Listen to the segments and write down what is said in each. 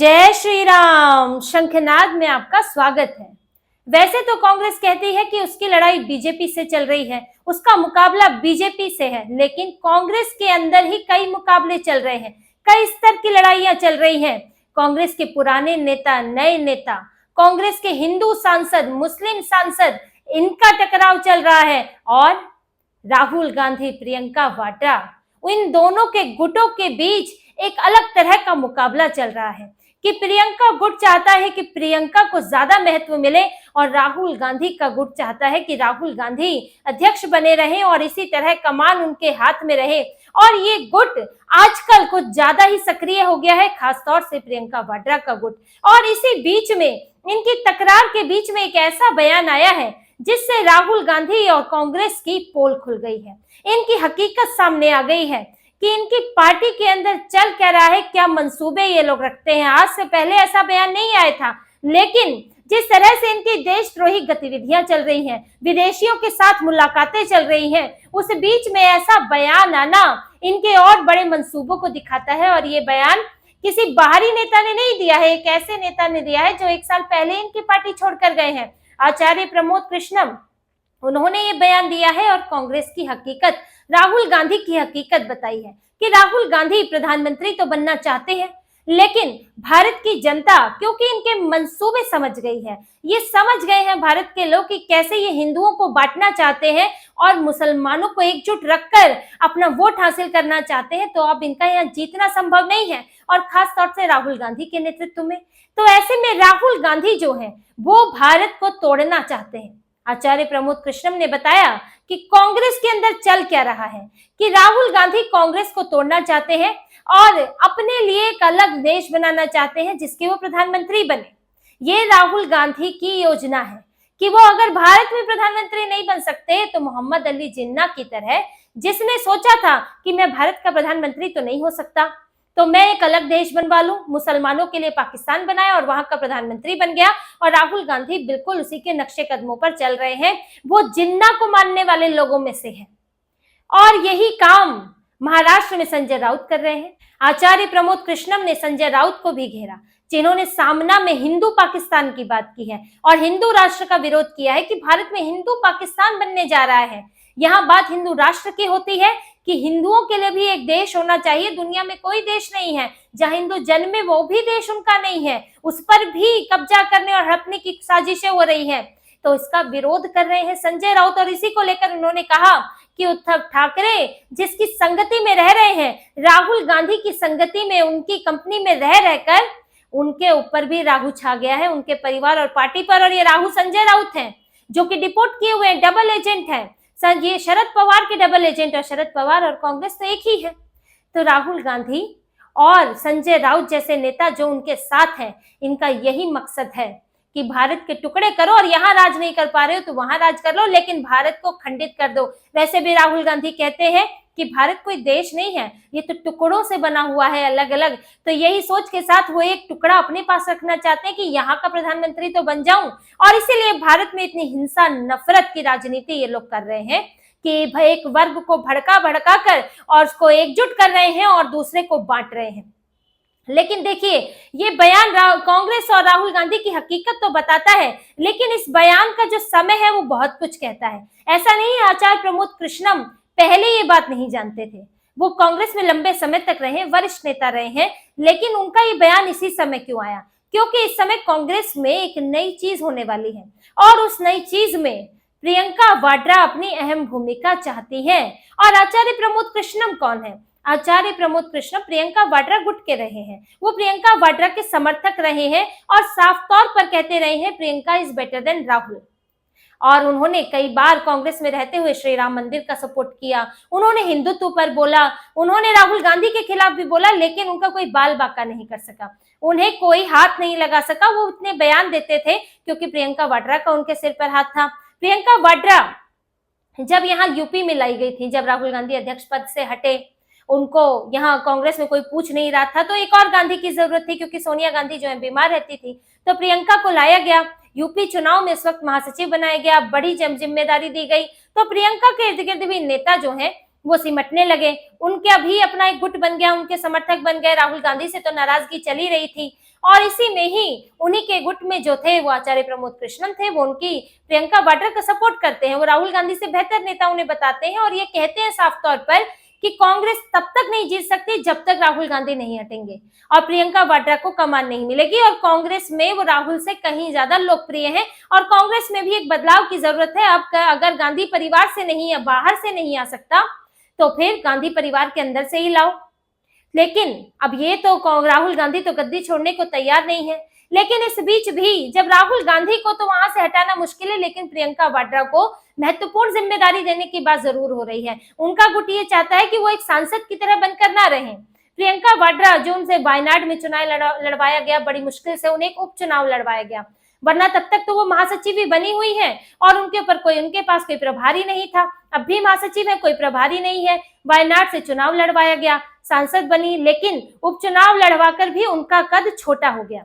जय श्री राम। शंखनाद में आपका स्वागत है। वैसे तो कांग्रेस कहती है कि उसकी लड़ाई बीजेपी से चल रही है, उसका मुकाबला बीजेपी से है, लेकिन कांग्रेस के अंदर ही कई मुकाबले चल रहे हैं, कई स्तर की लड़ाइयां चल रही हैं। कांग्रेस के पुराने नेता, नए नेता, कांग्रेस के हिंदू सांसद, मुस्लिम सांसद, इनका टकराव चल रहा है और राहुल गांधी, प्रियंका वाड्रा, इन दोनों के गुटों के बीच एक अलग तरह का मुकाबला चल रहा है कि प्रियंका गुट चाहता है कि प्रियंका को ज्यादा महत्व मिले और राहुल गांधी का गुट चाहता है कि राहुल गांधी अध्यक्ष बने रहें और इसी तरह कमान उनके हाथ में रहे। और ये गुट आजकल कुछ ज्यादा ही सक्रिय हो गया है, खासतौर से प्रियंका वाड्रा का गुट। और इसी बीच में, इनकी तकरार के बीच में एक ऐसा बयान आया है जिससे राहुल गांधी और कांग्रेस की पोल खुल गई है। इनकी हकीकत सामने आ गई है कि इनकी पार्टी के अंदर चल क्या रहा है, क्या मंसूबे ये लोग रखते हैं। आज से पहले ऐसा बयान नहीं आया था, लेकिन जिस तरह से इनकी देशद्रोही गतिविधियां चल रही हैं, विदेशियों के साथ मुलाकातें चल रही हैं, उस बीच में ऐसा बयान आना इनके और बड़े मंसूबों को दिखाता है। और ये बयान किसी बाहरी नेता ने नहीं दिया है, एक ऐसे नेता ने दिया है जो 1 साल पहले इनकी पार्टी छोड़कर गए हैं, आचार्य प्रमोद कृष्णम। उन्होंने ये बयान दिया है और कांग्रेस की हकीकत, राहुल गांधी की हकीकत बताई है कि राहुल गांधी प्रधानमंत्री तो बनना चाहते हैं, लेकिन भारत की जनता, क्योंकि इनके मंसूबे समझ गई है, ये समझ गए हैं भारत के लोग कि कैसे ये हिंदुओं को बांटना चाहते हैं और मुसलमानों को एकजुट रखकर अपना वोट हासिल करना चाहते हैं, तो अब इनका यहाँ जीतना संभव नहीं है, और खास तौर से राहुल गांधी के नेतृत्व में। तो ऐसे में राहुल गांधी जो है वो भारत को तोड़ना चाहते हैं। आचार्य प्रमोद कृष्णम ने बताया कि कांग्रेस के अंदर चल क्या रहा है कि राहुल गांधी कांग्रेस को तोड़ना चाहते हैं और अपने लिए एक अलग देश बनाना चाहते हैं जिसके वो प्रधानमंत्री बने। ये राहुल गांधी की योजना है कि वो अगर भारत में प्रधानमंत्री नहीं बन सकते तो मोहम्मद अली जिन्ना की तरह, जिसने सोचा था कि मैं भारत का प्रधानमंत्री तो नहीं हो सकता, तो मैं एक अलग देश बनवा लूं, मुसलमानों के लिए पाकिस्तान बनाया और वहां का प्रधानमंत्री बन गया। और राहुल गांधी बिल्कुल उसी के नक्शे कदमों पर चल रहे हैं, वो जिन्ना को मानने वाले लोगों में से है। और यही काम महाराष्ट्र में संजय राउत कर रहे हैं। आचार्य प्रमोद कृष्णम ने संजय राउत को भी घेरा, जिन्होंने सामना में हिंदू पाकिस्तान की बात की है और हिंदू राष्ट्र का विरोध किया है कि भारत में हिंदू पाकिस्तान बनने जा रहा है। यहाँ बात हिंदू राष्ट्र की होती है कि हिंदुओं के लिए भी एक देश होना चाहिए। दुनिया में कोई देश नहीं है जहां हिंदू जन्मे, वो भी देश उनका नहीं है, उस पर भी कब्जा करने और हड़पने की साजिशें हो रही हैं। तो इसका विरोध कर रहे हैं संजय राउत। और इसी को लेकर उन्होंने कहा कि उद्धव ठाकरे जिसकी संगति में रह रहे हैं, राहुल गांधी की संगति में, उनकी कंपनी में रह रहकर उनके ऊपर भी राहु छा गया है, उनके परिवार और पार्टी पर। और ये राहु संजय राउत हैं जो कि डिपोर्ट किए हुए डबल एजेंट हैं। ये शरद पवार के डबल एजेंट, और शरद पवार और कांग्रेस तो एक ही है। तो राहुल गांधी और संजय राउत जैसे नेता जो उनके साथ हैं, इनका यही मकसद है कि भारत के टुकड़े करो और यहाँ राज नहीं कर पा रहे हो तो वहां राज कर लो, लेकिन भारत को खंडित कर दो। वैसे भी राहुल गांधी कहते हैं कि भारत कोई देश नहीं है, ये तो टुकड़ों से बना हुआ है, अलग अलग। तो यही सोच के साथ वो एक टुकड़ा अपने पास रखना चाहते हैं कि यहाँ का प्रधानमंत्री तो बन जाऊं। और इसीलिए भारत में इतनी हिंसा, नफरत की राजनीति ये लोग कर रहे हैं कि भाई एक वर्ग को भड़का भड़का कर और उसको एकजुट कर रहे हैं और दूसरे को बांट रहे हैं। लेकिन देखिए, ये बयान कांग्रेस और राहुल गांधी की हकीकत तो बताता है, लेकिन इस बयान का जो समय है वो बहुत कुछ कहता है। ऐसा नहीं है आचार्य प्रमोद कृष्णम पहले ये बात नहीं जानते थे, वो कांग्रेस में लंबे समय तक रहे, वरिष्ठ नेता रहे हैं, लेकिन उनका ये बयान इसी समय क्यों आया? क्योंकि इस समय कांग्रेस में एक नई चीज होने वाली है और उस नई चीज में प्रियंका वाड्रा अपनी अहम भूमिका चाहती है। और आचार्य प्रमोद कृष्णम कौन है? आचार्य प्रमोद कृष्णम प्रियंका वाड्रा गुट के रहे हैं, वो प्रियंका वाड्रा के समर्थक रहे हैं और साफ तौर पर कहते रहे हैं Priyanka is better than Rahul. और उन्होंने कई बार कांग्रेस में रहते हुए श्री राम मंदिर का सपोर्ट किया, उन्होंने हिंदुत्व पर बोला, उन्होंने राहुल गांधी के खिलाफ भी बोला, लेकिन उनका कोई बाल बाका नहीं कर सका, उन्हें कोई हाथ नहीं लगा सका। वो इतने बयान देते थे क्योंकि प्रियंका वाड्रा का उनके सिर पर हाथ था। प्रियंका वाड्रा जब यहाँ यूपी में लाई गई थी, जब राहुल गांधी अध्यक्ष पद से हटे, उनको यहाँ कांग्रेस में कोई पूछ नहीं रहा था, तो एक और गांधी की जरूरत थी क्योंकि सोनिया गांधी जो है बीमार रहती थी, तो प्रियंका को लाया गया। यूपी चुनाव में इस वक्त महासचिव बनाया गया, बड़ी जिम्मेदारी दी गई। तो प्रियंका के इर्द गिर्द भी नेता जो है वो सिमटने लगे। उनके अभी अपना एक गुट बन गया, उनके समर्थक बन गए। राहुल गांधी से तो नाराजगी चली रही थी और इसी में ही उन्हीं के गुट में जो थे वो आचार्य प्रमोद कृष्णन थे, वो उनकी प्रियंका वाड्रा का सपोर्ट करते हैं। वो राहुल गांधी से बेहतर नेता उन्हें बताते हैं और ये कहते हैं साफ तौर पर कि कांग्रेस तब तक नहीं जीत सकती जब तक राहुल गांधी नहीं हटेंगे और प्रियंका वाड्रा को कमान नहीं मिलेगी। और कांग्रेस में वो राहुल से कहीं ज्यादा लोकप्रिय है और कांग्रेस में भी एक बदलाव की जरूरत है। अब अगर गांधी परिवार से नहीं या बाहर से नहीं आ सकता तो फिर गांधी परिवार के अंदर से ही लाओ। लेकिन अब ये तो राहुल गांधी तो गद्दी छोड़ने को तैयार नहीं है। लेकिन इस बीच भी जब राहुल गांधी को तो वहां से हटाना मुश्किल है, लेकिन प्रियंका वाड्रा को महत्वपूर्ण जिम्मेदारी देने की बात जरूर हो रही है। उनका गुट ये चाहता है कि वो एक सांसद की तरह बनकर ना रहे। प्रियंका वाड्रा जो उनसे वायनाड में चुनाव लड़वाया गया, बड़ी मुश्किल से उन्हें एक उपचुनाव लड़वाया गया, वरना तब तक तो वो महासचिव ही बनी हुई है और उनके पास कोई प्रभारी नहीं था। अब भी महासचिव है, कोई प्रभारी नहीं है। वायनाड से चुनाव लड़वाया गया, सांसद बनी, लेकिन उपचुनाव लड़वाकर भी उनका कद छोटा हो गया।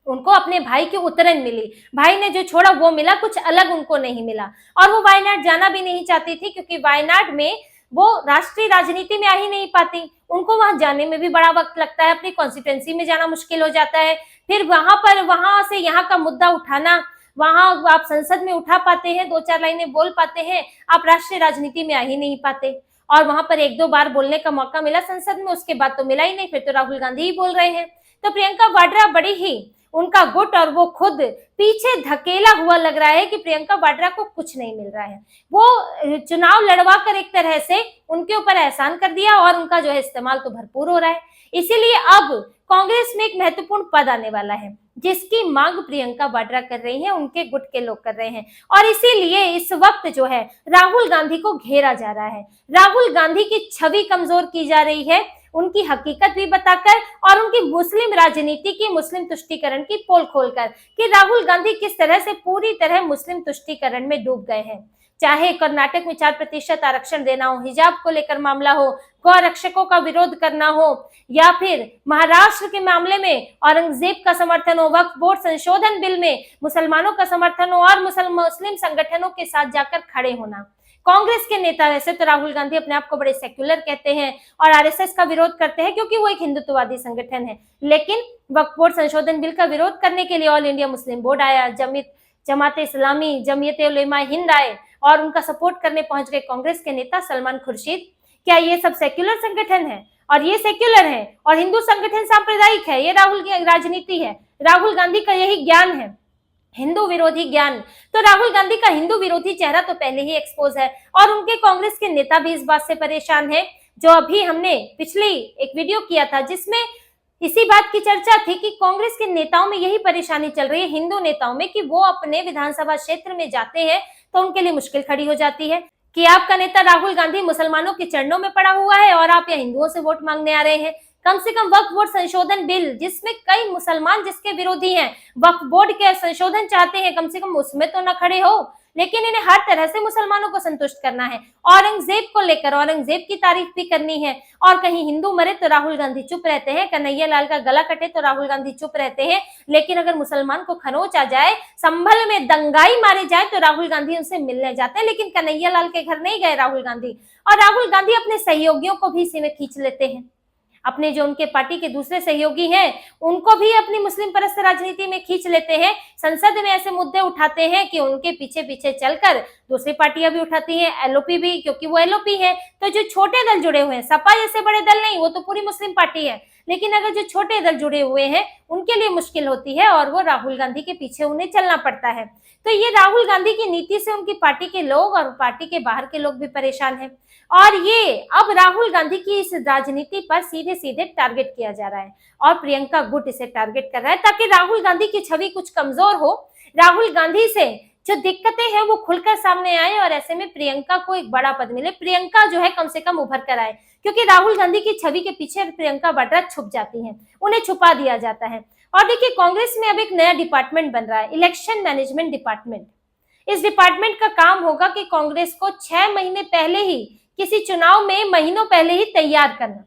उनको अपने भाई की उतरन मिली, भाई ने जो छोड़ा वो मिला, कुछ अलग उनको नहीं मिला। और वो वायनाड जाना भी नहीं चाहती थी क्योंकि वायनाड में वो राष्ट्रीय राजनीति में आ ही नहीं पाती। उनको वहां जाने में भी बड़ा वक्त लगता है, अपनी कॉन्स्टिट्यूंसी में जाना मुश्किल हो जाता है। फिर वहां से यहाँ का मुद्दा उठाना, वहां आप संसद में उठा पाते हैं, 2-4 लाइनें बोल पाते हैं, आप राष्ट्रीय राजनीति में आ ही नहीं पाते। और वहां पर 1-2 बार बोलने का मौका मिला संसद में, उसके बाद तो मिला ही नहीं, फिर तो राहुल गांधी ही बोल रहे हैं। तो प्रियंका वाड्रा बड़ी ही उनका गुट और वो खुद पीछे धकेला हुआ लग रहा है कि प्रियंका वाड्रा को कुछ नहीं मिल रहा है। वो चुनाव लड़वा कर एक तरह से उनके ऊपर एहसान कर दिया और उनका जो है इस्तेमाल तो भरपूर हो रहा है। इसीलिए अब कांग्रेस में एक महत्वपूर्ण पद आने वाला है जिसकी मांग प्रियंका वाड्रा कर रही है, उनके गुट के लोग कर रहे हैं। और इसीलिए इस वक्त जो है राहुल गांधी को घेरा जा रहा है। राहुल गांधी की छवि कमजोर की जा रही है, उनकी हकीकत भी बताकर और उनकी मुस्लिम राजनीति की, मुस्लिम तुष्टीकरण की पोल खोलकर कि राहुल गांधी किस तरह से पूरी तरह मुस्लिम तुष्टीकरण में डूब गए हैं। चाहे कर्नाटक में 4% आरक्षण देना हो, हिजाब को लेकर मामला हो, गौ रक्षकों का विरोध करना हो, या फिर महाराष्ट्र के मामले में औरंगजेब का समर्थन हो, वक्फ बोर्ड संशोधन बिल में मुसलमानों का समर्थन हो और मुस्लिम संगठनों के साथ जाकर खड़े होना। कांग्रेस के नेता, वैसे तो राहुल गांधी अपने आप को बड़े सेक्युलर कहते हैं और आरएसएस का विरोध करते हैं क्योंकि वो एक हिंदुत्ववादी संगठन है, लेकिन वक्फ बोर्ड संशोधन बिल का विरोध करने के लिए ऑल इंडिया मुस्लिम बोर्ड आया, जमाते इस्लामी, जमीयत उलेमा हिंद आए और उनका सपोर्ट करने पहुंच गए कांग्रेस के नेता सलमान खुर्शीद। क्या ये सब सेक्युलर संगठन है? और ये सेक्युलर है और हिंदू संगठन सांप्रदायिक है, ये राहुल की राजनीति है। राहुल गांधी का यही ज्ञान है, हिंदू विरोधी ज्ञान। तो राहुल गांधी का हिंदू विरोधी चेहरा तो पहले ही एक्सपोज है और उनके कांग्रेस के नेता भी इस बात से परेशान है। जो अभी हमने पिछली एक वीडियो किया था जिसमें इसी बात की चर्चा थी कि कांग्रेस के नेताओं में यही परेशानी चल रही है, हिंदू नेताओं में, कि वो अपने विधानसभा क्षेत्र में जाते हैं तो उनके लिए मुश्किल खड़ी हो जाती है कि आपका नेता राहुल गांधी मुसलमानों के चरणों में पड़ा हुआ है और आप यहाँ हिंदुओं से वोट मांगने आ रहे हैं। कम से कम वक्फ बोर्ड संशोधन बिल जिसमें कई मुसलमान जिसके विरोधी हैं, वक्फ बोर्ड के संशोधन चाहते हैं, कम से कम उसमें तो न खड़े हो। लेकिन इन्हें हर तरह से मुसलमानों को संतुष्ट करना है, औरंगजेब को लेकर औरंगजेब की तारीफ भी करनी है। और कहीं हिंदू मरे तो राहुल गांधी चुप रहते हैं, कन्हैया लाल का गला कटे तो राहुल गांधी चुप रहते हैं, लेकिन अगर मुसलमान को खरोच आ जाए, संभल में दंगाई मारे जाए तो राहुल गांधी उनसे मिलने जाते हैं। लेकिन कन्हैया लाल के घर नहीं गए राहुल गांधी। और राहुल गांधी अपने सहयोगियों को भी इसी में खींच लेते हैं, अपने जो उनके पार्टी के दूसरे सहयोगी हैं उनको भी अपनी मुस्लिम परस्त राजनीति में खींच लेते हैं। संसद में ऐसे मुद्दे उठाते हैं कि उनके पीछे पीछे चलकर दूसरी पार्टियां भी उठाती हैं, एलओपी भी, क्योंकि वो एलओपी है। तो जो छोटे दल जुड़े हुए हैं, सपा जैसे बड़े दल नहीं, वो तो पूरी मुस्लिम पार्टी है, लेकिन अगर जो छोटे दल जुड़े हुए हैं उनके लिए मुश्किल होती है और वो राहुल गांधी के पीछे उन्हें चलना पड़ता है। तो ये राहुल गांधी की नीति से उनकी पार्टी के लोग और पार्टी के बाहर के लोग भी परेशान हैं और ये अब राहुल गांधी की इस राजनीति पर सीधे सीधे टारगेट किया जा रहा है और प्रियंका गुट इसे टारगेट कर रहा है ताकि राहुल गांधी की छवि कुछ कमजोर हो, राहुल गांधी से जो दिक्कतें हैं वो खुलकर सामने आए और ऐसे में प्रियंका को एक बड़ा पद मिले, प्रियंका जो है कम से कम उभर कर आए, क्योंकि राहुल गांधी की छवि के पीछे प्रियंका वाड्रा छुप जाती हैं, उन्हें छुपा दिया जाता है। और देखिए, कांग्रेस में अब एक नया डिपार्टमेंट बन रहा है, इलेक्शन मैनेजमेंट डिपार्टमेंट। इस डिपार्टमेंट का काम होगा कि कांग्रेस को 6 महीने पहले ही, किसी चुनाव में महीनों पहले ही तैयार करना।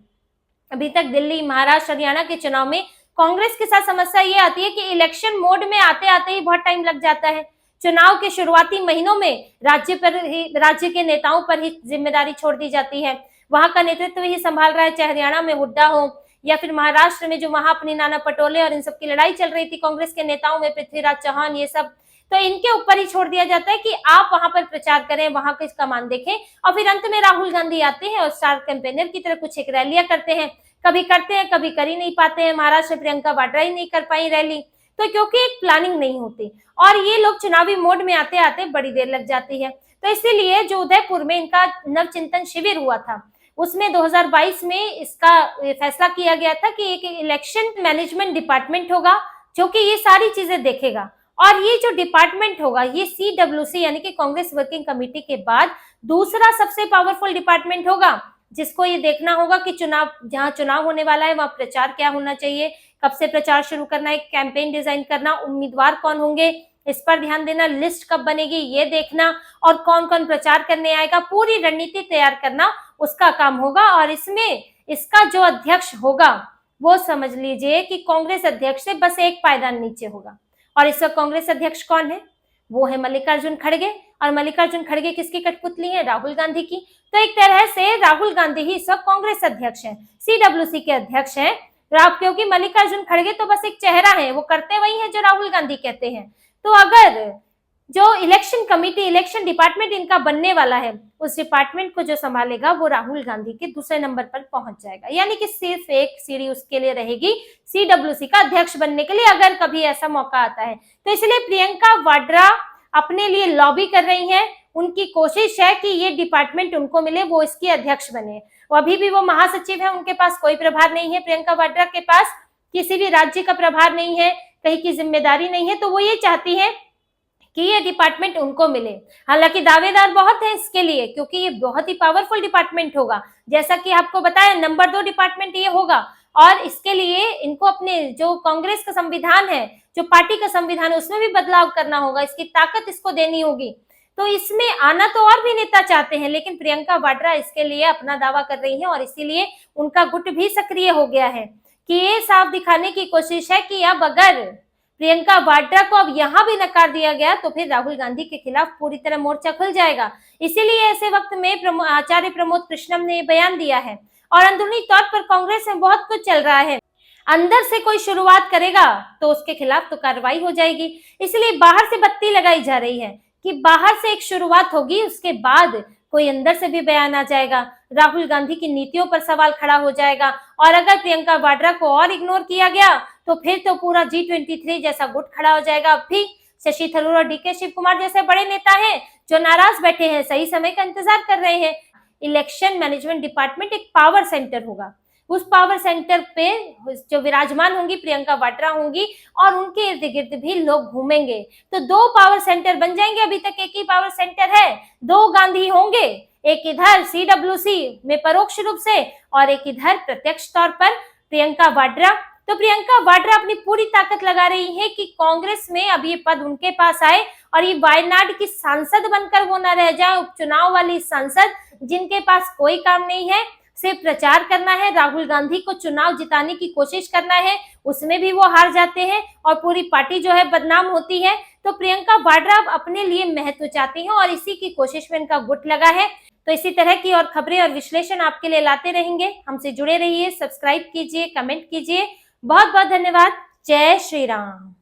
अभी तक दिल्ली, महाराष्ट्र, हरियाणा के चुनाव में कांग्रेस के साथ समस्या ये आती है कि इलेक्शन मोड में आते आते ही बहुत टाइम लग जाता है, चुनाव के शुरुआती महीनों में राज्य के नेताओं पर ही जिम्मेदारी छोड़ दी जाती है। वहां का नेतृत्व ही संभाल रहा है, चाहे हरियाणा में हुड्डा हो या फिर महाराष्ट्र में जो महापनी नाना पटोले और इन सब की लड़ाई चल रही थी कांग्रेस के नेताओं में, पृथ्वीराज चौहान, ये सब तो इनके ऊपर ही छोड़ दिया जाता है कि आप वहां पर प्रचार करें, वहां की कमान देखें। और फिर अंत में राहुल गांधी आते हैं और स्टार कैंपेनर की तरह कुछ एक रैलियां करते हैं, कभी करते हैं कभी कर ही नहीं पाते हैं। महाराष्ट्र में प्रियंका वाड्रा ही नहीं कर पाई रैली, तो क्योंकि एक प्लानिंग नहीं होती और ये लोग चुनावी मोड में आते आते बड़ी देर लग जाती है। तो इसीलिए जो उदयपुर में इनका नवचिंतन शिविर हुआ था उसमें 2022 में इसका फैसला किया गया था कि एक इलेक्शन मैनेजमेंट डिपार्टमेंट होगा जो कि ये सारी चीजें देखेगा। और ये जो डिपार्टमेंट होगा ये CWC यानी कि कांग्रेस वर्किंग कमेटी के बाद दूसरा सबसे पावरफुल डिपार्टमेंट होगा, जिसको ये देखना होगा कि जहां चुनाव होने वाला है वहां प्रचार क्या होना चाहिए, कब से प्रचार शुरू करना है, कैंपेन डिजाइन करना, उम्मीदवार कौन होंगे इस पर ध्यान देना, लिस्ट कब बनेगी ये देखना और कौन कौन प्रचार करने आएगा, पूरी रणनीति तैयार करना उसका काम होगा। और इसमें इसका जो अध्यक्ष होगा वो समझ लीजिए कि कांग्रेस अध्यक्ष से बस एक पायदान नीचे होगा। और इस वक्त कांग्रेस अध्यक्ष कौन है? वो है मल्लिकार्जुन खड़गे। और मल्लिकार्जुन खड़गे किसकी कठपुतली है? राहुल गांधी की। तो एक तरह से राहुल गांधी ही इस वक्त कांग्रेस अध्यक्ष है, CWC के अध्यक्ष है, क्योंकि मल्लिकार्जुन खड़गे तो बस एक चेहरा है, वो करते वही है जो राहुल गांधी कहते हैं। तो अगर जो इलेक्शन कमेटी, इलेक्शन डिपार्टमेंट इनका बनने वाला है, उस डिपार्टमेंट को जो संभालेगा वो राहुल गांधी के दूसरे नंबर पर पहुंच जाएगा, यानी कि सिर्फ एक सीढ़ी उसके लिए रहेगी CWC का अध्यक्ष बनने के लिए, अगर कभी ऐसा मौका आता है। तो इसलिए प्रियंका वाड्रा अपने लिए लॉबी कर रही हैं, उनकी कोशिश है कि ये डिपार्टमेंट उनको मिले, वो इसकी अध्यक्ष बने। अभी भी वो महासचिव है, उनके पास कोई प्रभार नहीं है, प्रियंका वाड्रा के पास किसी भी राज्य का प्रभार नहीं है, कहीं की जिम्मेदारी नहीं है, तो वो ये चाहती है कि ये डिपार्टमेंट उनको मिले। हालांकि दावेदार बहुत है इसके लिए, क्योंकि ये बहुत ही पावरफुल डिपार्टमेंट होगा, जैसा कि आपको बताया नंबर 2 डिपार्टमेंट ये होगा। और इसके लिए इनको अपने जो कांग्रेस का संविधान है, जो पार्टी का संविधान है, उसमें भी बदलाव करना होगा, इसकी ताकत इसको देनी होगी। तो इसमें आना तो और भी नेता चाहते हैं, लेकिन प्रियंका वाड्रा इसके लिए अपना दावा कर रही है और इसीलिए उनका गुट भी सक्रिय हो गया है कि ये साफ दिखाने की कोशिश है कि अब अगर प्रियंका वाड्रा को अब यहां भी नकार दिया गया तो फिर राहुल गांधी के खिलाफ पूरी तरह मोर्चा खुल जाएगा। इसीलिए ऐसे वक्त में आचार्य प्रमोद कृष्णम ने बयान दिया है। और अंदरूनी तौर पर कांग्रेस में बहुत कुछ चल रहा है, अंदर से कोई शुरुआत करेगा तो उसके खिलाफ तो कार्रवाई हो जाएगी। इसलिए बाहर से बत्ती लगाई जा रही है कि बाहर से एक शुरुआत होगी, उसके बाद कोई अंदर से भी बयान आ जाएगा, राहुल गांधी की नीतियों पर सवाल खड़ा हो जाएगा। और अगर प्रियंका वाड्रा को और इग्नोर किया गया तो फिर तो पूरा G23 जैसा गुट खड़ा हो जाएगा। अब भी शशि थरूर और DK शिव कुमार जैसे बड़े नेता हैं जो नाराज बैठे हैं, सही समय का इंतजार कर रहे हैं। इलेक्शन मैनेजमेंट डिपार्टमेंट एक पावर सेंटर होगा, उस पावर सेंटर पे जो विराजमान होंगी प्रियंका वाड्रा होंगी और उनके इर्द गिर्द भी लोग घूमेंगे, तो 2 पावर सेंटर बन जाएंगे। अभी तक एक ही पावर सेंटर है, 2 गांधी होंगे, एक इधर CWC में परोक्ष रूप से और एक इधर प्रत्यक्ष तौर पर प्रियंका वाड्रा। तो प्रियंका वाड्रा अपनी पूरी ताकत लगा रही है कि कांग्रेस में अब ये पद उनके पास आए और ये वायनाड की सांसद बनकर वो न रह जाए, उपचुनाव वाली सांसद जिनके पास कोई काम नहीं है, सिर्फ प्रचार करना है, राहुल गांधी को चुनाव जिताने की कोशिश करना है, उसमें भी वो हार जाते हैं और पूरी पार्टी जो है बदनाम होती है। तो प्रियंका वाड्रा अपने लिए महत्व चाहती हैं और इसी की कोशिश में इनका गुट लगा है। तो इसी तरह की और खबरें और विश्लेषण आपके लिए लाते रहेंगे, हमसे जुड़े रहिए, सब्सक्राइब कीजिए, कमेंट कीजिए। बहुत बहुत धन्यवाद। जय श्री राम।